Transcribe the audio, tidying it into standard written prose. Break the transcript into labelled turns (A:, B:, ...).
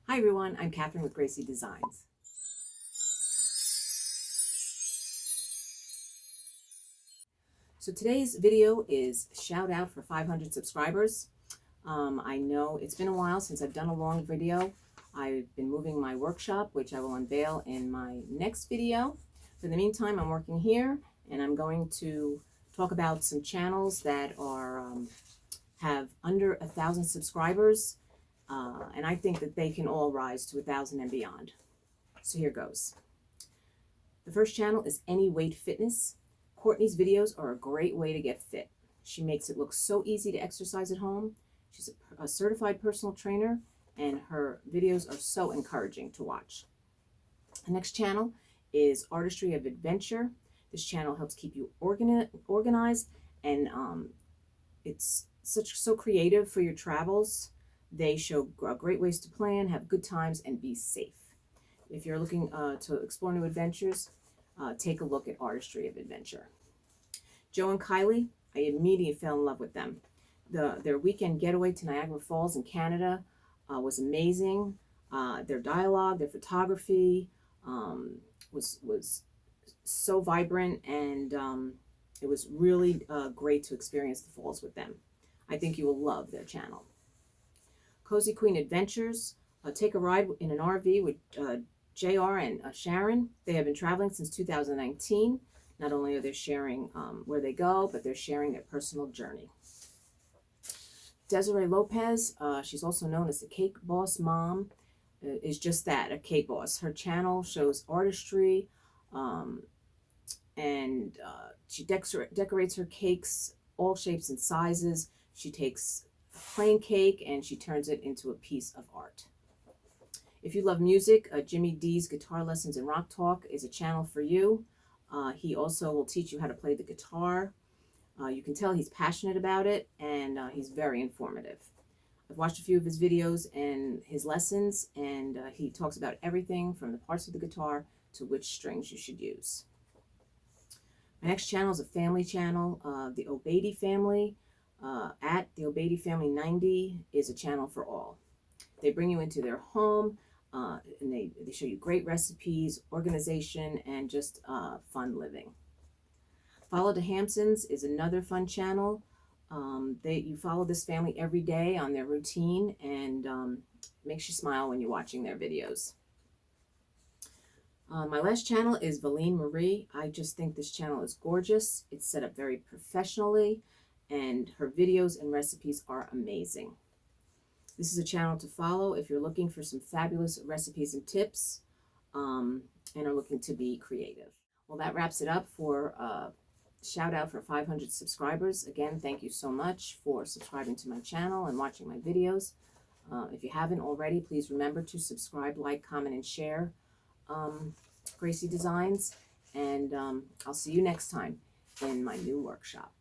A: Hi everyone, I'm Catherine with GraCee Designs. So today's video is shout out for 500 subscribers. I know it's been a while since I've done a long video. I've been moving my workshop, which I will unveil in my next video. For the meantime, I'm working here and I'm going to talk about some channels that are have under 1,000 subscribers. And I think that they can all rise to 1,000 and beyond. So here goes. The first channel is Any Weight Fitness. Courtney's videos are a great way to get fit. She makes it look so easy to exercise at home. She's a certified personal trainer, and her videos are so encouraging to watch. The next channel is Artistry of Adventure. This channel helps keep you organized, and it's so creative for your travels. They show great ways to plan, have good times, and be safe. If you're looking to explore new adventures, take a look at Artistry of Adventure. Joe and Kiley, I immediately fell in love with them. Their weekend getaway to Niagara Falls in Canada was amazing. Their dialogue, their photography was so vibrant, and it was really great to experience the falls with them. I think you will love their channel. Cozy Queen Adventures. Take a ride in an RV with JR and Sharon. They have been traveling since 2019. Not only are they sharing where they go, but they're sharing their personal journey. Desiree Lopez, she's also known as the Cake Boss Mom, is just that, a cake boss. Her channel shows artistry, and she decorates her cakes all shapes and sizes. She takes a plain cake and she turns it into a piece of art. If you love music, Jimmy D's Guitar Lessons and Rock Talk is a channel for you. He also will teach you how to play the guitar. You can tell he's passionate about it, and he's very informative. I've watched a few of his videos and his lessons, and he talks about everything from the parts of the guitar to which strings you should use. My next channel is a family channel. The Obeidi family, at the Obeidi Family 90, is a channel for all. They bring you into their home, and they show you great recipes, organization, and just fun living. Follow the Hampsons is another fun channel. You follow this family every day on their routine, and makes you smile when you're watching their videos. My last channel is Valine Marie. I just think this channel is gorgeous. It's set up very professionally, and her videos and recipes are amazing. This is a channel to follow if you're looking for some fabulous recipes and tips, and are looking to be creative. Well, that wraps it up for shout out for 500 subscribers. Again, thank you so much for subscribing to my channel and watching my videos. If you haven't already, please remember to subscribe, like, comment, and share GraCee Designs. And I'll see you next time in my new workshop.